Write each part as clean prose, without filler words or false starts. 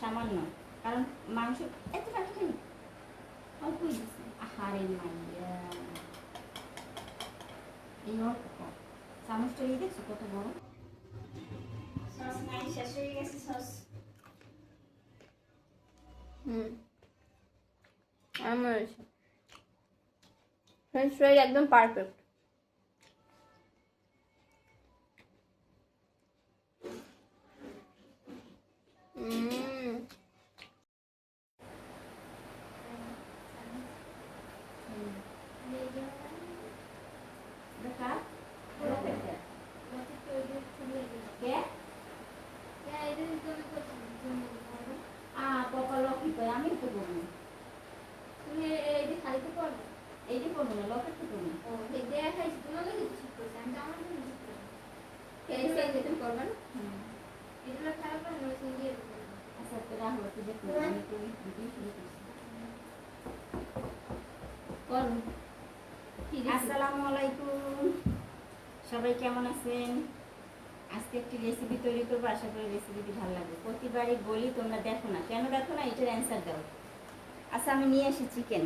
সামান্য, কারণ মাংস এত কাটা খাই অল্পই দিচ্ছি। আহারে মাইয়া, এই অল্প চামচটা এই দেখছো কত বড়। সস নাই, শেষ হয়ে গেছে সস। আমার ফ্রেঞ্চ ফ্রাই একদম পারফেক্ট। আমি তো করবো, তুমি এই যে খাইতে পারবে, এই যে করবো না, লকেট তো করবো। ও এই দেয়া খাইছি তোমার লাগে ঠিক করছে, আমি তো আমার জন্য ঠিক করছি। এই সেই তুমি করবে না, এগুলো খারাপ না নয় দিয়ে দেবো। আচ্ছা তো রাখো, তুই দেখো আমি তো ভিডিও শুরু করছি। করুন। আসসালামু আলাইকুম, সবাই কেমন আছেন? আজকে একটি রেসিপি তৈরি করবো, আশা করি রেসিপিটি ভালো লাগবে। প্রতিবারই বলি তোমরা দেখো না, কেন দেখো না এটার অ্যান্সার দাও। আচ্ছা আমি নিয়ে আসি চিকেন।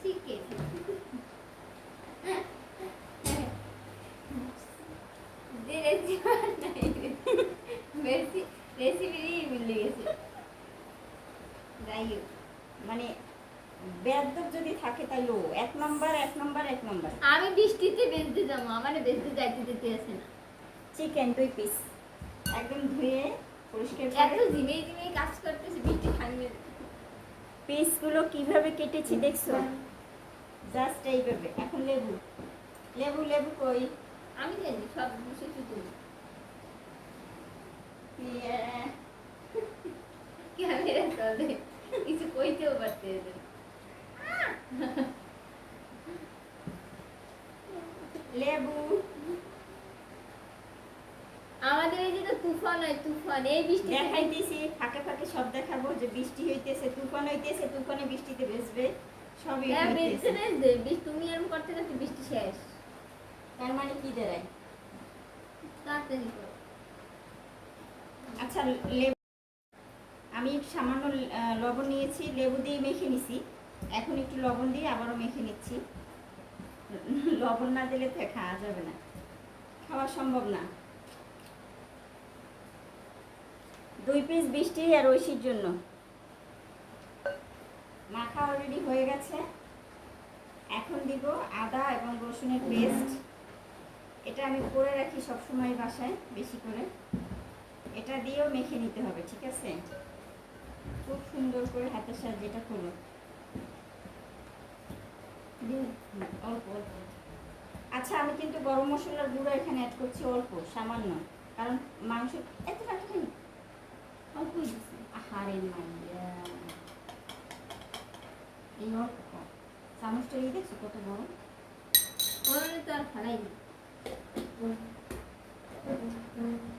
চিকেন যে রেসিপি ভুলে গেছে। যাই হোক, মানে বেয়াদব যদি থাকে তাহলে এক নম্বর এক নম্বর এক নম্বর। আমি বৃষ্টিতে বেচতে যাবো, আমার বেচতে যাইতে দিতে আসে না। চিকেন 2 পিস একদম ধুয়ে পরিষ্কার এত করে ঝিমেই ঝিমেই কাজ করতেছে, বৃষ্টি থামবে। পিসগুলো কিভাবে কেটেছি দেখছো? জাস্ট এইভাবে। এখন লেবু লেবু লেবু কই? আমি জানি সব কিছু তুমি ক্যামেরা চলে, কিছু কইতেও পারতে লেবু। আমাদের এই যে তো তুফান হয়, তুফান এই বৃষ্টি দেখাইতেছি, ফাঁকে ফাঁকে সব দেখাবো যে বৃষ্টি হইতেছে, তুফান হইতেছে, তুফানে বৃষ্টিতে ভেজবে, সবই হইতেছে। তুমি এরকম করতে করতে বৃষ্টি শেষ। তার মানে কি দাঁড়ায়? তাড়াতাড়ি করো। আচ্ছা লেবু আমি সামান্য লবণ নিয়েছি, লেবু দিয়ে মেখে নিছি। এখন একটু লবণ দিয়ে আবারও মেখে নিচ্ছি। লবণ না দিলে তো খাওয়া যাবে না, খাওয়া সম্ভব না। 2 পিস বৃষ্টি আর ঐশীর জন্য। মাখা অলরেডি হয়ে গেছে। এখন দিব আদা এবং রসুনের পেস্ট। এটা আমি করে রাখি সবসময় বাসায় বেশি করে। এটা দিয়েও মেখে নিতে হবে, ঠিক আছে? খুব সুন্দর করে হাতের সাহায্যে এটা করো। অল্প অল্প। আচ্ছা আমি কিন্তু গরম মশলার গুঁড়ো এখানে অ্যাড করছি অল্প, সামান্য, কারণ মাংস এত কাটা খাই অল্পই দিচ্ছি। আহারে মাইয়া, এই অল্প চামচটা এই দেখছো কত বড়। ওখানে তো আর ফেলাই নি,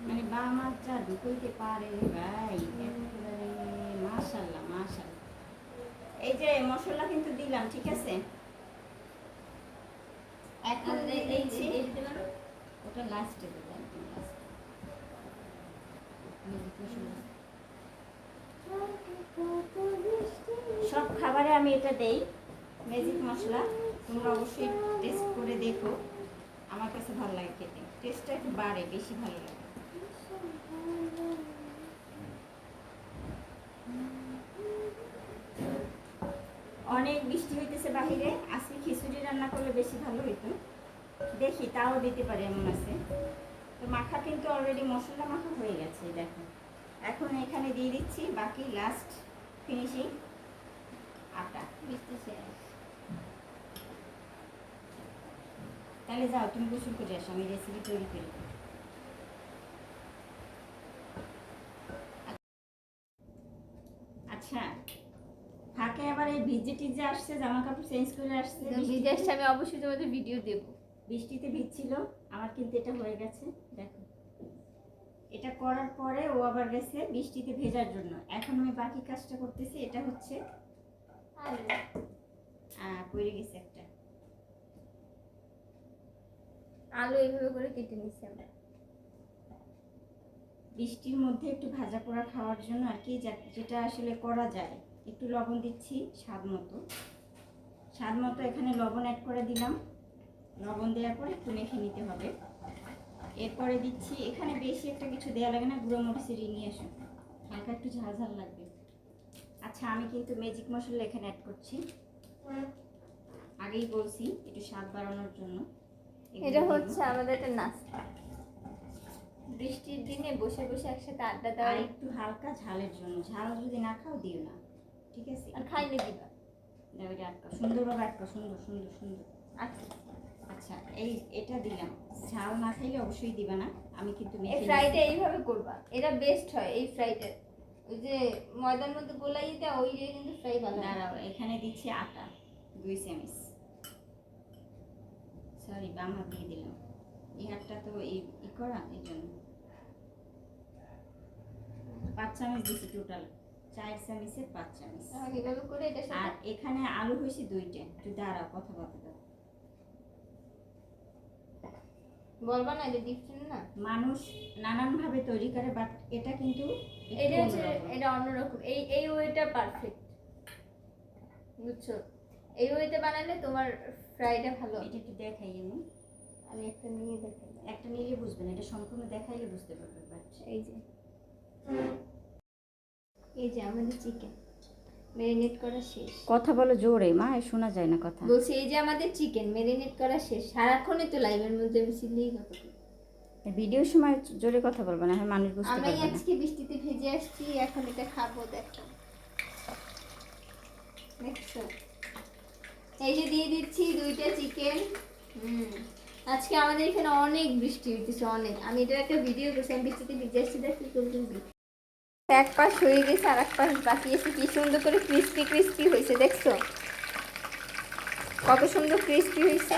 মানে বা মাছ যা ঢুকইতে পারে ভাই, একেবারে মাশাআল্লাহ মাশাআল্লাহ। এই যে মশলা কিন্তু দিলাম, ঠিক আছে? এখন দিয়ে দিচ্ছি, ওটা লাস্টে দেবো, একদম লাস্টে। সব খাবারে আমি এটা দেই, ম্যাজিক মশলা। তোমরা অবশ্যই টেস্ট করে দেখো, আমার কাছে ভালো লাগে খেতে, টেস্টটা একটু বাড়ে, বেশি ভালো লাগে। অনেক বৃষ্টি হইতেছে বাহিরে, আজকে খিচুড়ি রান্না করলে বেশি ভালো হইতো, দেখি তাও দিতে পারে এমন আছে। তো মাখা কিন্তু অলরেডি মশলা মাখা হয়ে গেছে, দেখো। এখন এখানে দিয়ে দিচ্ছি বাকি লাস্ট ফিনিশিং আটা। বৃষ্টি শেষ। তাহলে যাও তুমি গোসল করে আসো, আমি রেসিপি তৈরি করি। আচ্ছা ফাঁকে আবার এই ভিজে টিজে আসছে, জামা কাপড় চেঞ্জ করে আসছে, ভিজে আসছে, আমি অবশ্যই তোমাদের ভিডিও দেবো। বৃষ্টিতে ভিজছিল, আমার কিন্তু এটা হয়ে গেছে, দেখো। এটা করার পরে ও আবার গেছে বৃষ্টিতে ভেজার জন্য। এখন আমি বাকি কাজটা করতেছি। এটা হচ্ছে পড়ে গেছে একটা আলু এইভাবে করে কেটে নিচ্ছি আমরা। বৃষ্টির মধ্যে একটু ভাজা পোড়া খাওয়ার জন্য আর কি, যেটা আসলে করা যায়। একটু লবণ দিচ্ছি স্বাদ মতো। স্বাদ মতো এখানে লবণ অ্যাড করে দিলাম। লবণ দেওয়ার পরে একটু মেখে নিতে হবে। এরপরে দিচ্ছি, এখানে বেশি একটা কিছু দেওয়া লাগে না, গুঁড়ো মরিচের নিয়ে আসুন, হালকা একটু ঝাল ঝাল লাগবে। আচ্ছা, আমি কিন্তু ম্যাজিক মশলা এখানে অ্যাড করছি। আগেই বলছি একটু স্বাদ বাড়ানোর জন্য। এটা হচ্ছে আমাদের একটা নাস্তা, বৃষ্টির দিনে বসে বসে একসাথে আড্ডা আর দেওয়ার। একটু হালকা ঝালের জন্য, ঝাল যদি না খাও দিও না, ঠিক আছে? আর খাইলে দিবা। দাও এটা আটকা, সুন্দরভাবে আটকা, সুন্দর সুন্দর সুন্দর। আচ্ছা আচ্ছা, এটা দিলাম। ঝাল না খাইলে অবশ্যই দিবা না। আমি কিন্তু এই ফ্রাইটা এইভাবে করবা, এটা বেস্ট হয় এই ফ্রাইটা। ওই যে ময়দার মধ্যে গোলাই দেওয়া, ওই যে কিন্তু ফ্রাই ভালো হয় না। দাঁড়াও, এখানে দিচ্ছি আটা 2 চামচ। সরি, বাম হাত দিয়ে দিলাম। এই হাতটা তো ই করা, এই জন্য 5 চামচ দিচ্ছি টোটাল। 4 চামচের 5 চামচ। এভাবে করে এটা আর সাথে এখানে আলু হয়েছে 2টা। একটু দাঁড়াও, কথা বলতে দাও। বলবা না, এটা ডিফারেন্ট না। মানুষ নানান ভাবে তৈরি করে, বাট এটা কিন্তু একটু এটা হচ্ছে অন্যরকম। এটা অন্যরকম, এই ওয়েটা পারফেক্ট, বুঝছো? এই ওয়েতে বানালে তোমার ফ্রাইটা ভালো হবে। এটা একটু দেখাই আমি। আমি একটা নিয়ে দেখাই। একটা নিলে বুঝবে না, এটা সম্পূর্ণ দেখাইলে বুঝতে পারবে। বাট এই যে আমাদের চিকেন ম্যারিনেট করা শেষ। কথা বলো জোরে, মা, শোনা যায় না কথা। বলছি এই যে আমাদের চিকেন ম্যারিনেট করা শেষ। সারাক্ষণই তো লাইভের মধ্যে আমি চিল্লেই কথা বলি। ভিডিওর সময় জোরে কথা বলবে না, মানুষ বুঝতে আমি পারবে না। আজকে বৃষ্টিতে ভিজে আসছি, এখন এটা খাবো। দেখো দেখছো, এই যে দিয়ে দিচ্ছি 2টা চিকেন। আজকে আমাদের এখানে অনেক বৃষ্টি হইতেছে, অনেক। আমি এটার একটা ভিডিও করছি, আমি বৃষ্টিতে ভিজে আসছি। দেখি এক পাশ হয়ে গেছে, আর এক পাশ বাকি আছে। কি সুন্দর করে ক্রিস্পি ক্রিস্পি হয়েছে, দেখছো কত সুন্দর ক্রিস্পি হয়েছে।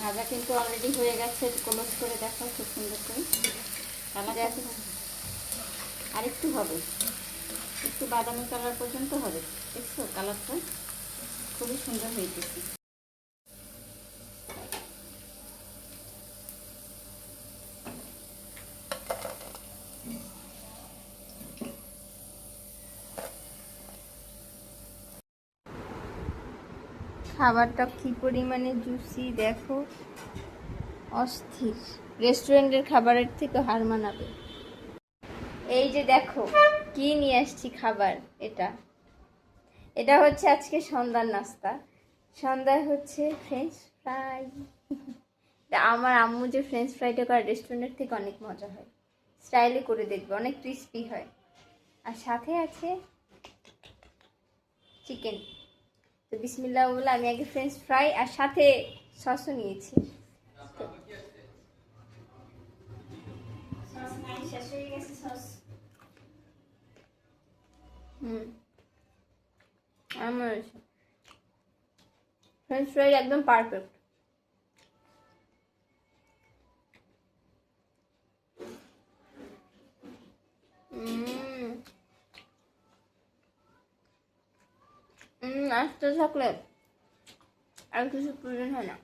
ভাজা কিন্তু অলরেডি হয়ে গেছে। ক্লোজ করে দেখো খুব সুন্দর করে কালার। আর একটু হবে, একটু বাদামি কালার পর্যন্ত হবে। দেখছো কালারটা খুবই সুন্দর হয়েছে। খাবারটা কি পরিমাণে জুসি দেখো, অস্থির। রেস্টুরেন্টের খাবারের থেকে হার মানাবে। এই যে দেখো কি নিয়ে আসছি খাবার। এটা হচ্ছে আজকে সন্ধ্যার নাস্তা। সন্ধ্যায় হচ্ছে ফ্রেঞ্চ ফ্রাই। আমার আম্মু যে ফ্রেঞ্চ ফ্রাইটা করে রেস্টুরেন্টের থেকে অনেক মজা হয়, স্টাইলে করে দেখবে, অনেক ক্রিস্পি হয়। আর সাথে আছে চিকেন। তো বিসমিল্লাহ বলে আমি আগে ফ্রেঞ্চ ফ্রাই আর সাথে সসও নিয়েছি। আমার ফ্রেঞ্চ ফ্রাই একদম পারফেক্ট। আসতে থাকলে আর কিছু প্রয়োজন হয় না।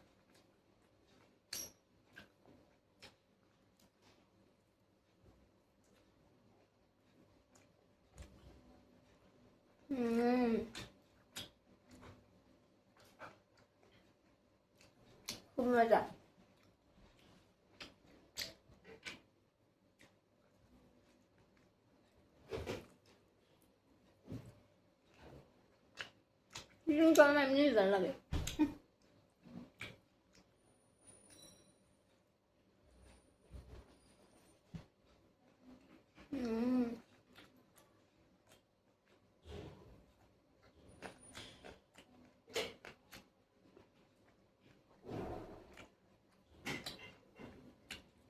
খুব মজা। আমার এমনি ভালো লাগে।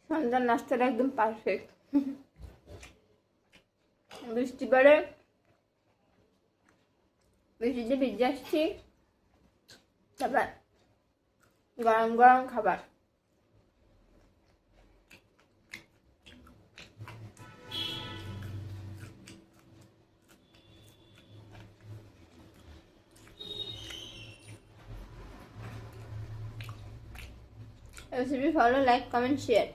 সন্ধ্যার নাস্তাটা একদম পারফেক্ট। বৃষ্টি পড়ে, বৃষ্টিতে ভিজে আসছি, তারপর গরম গরম খাবার। Recipe follow, like, comment, share.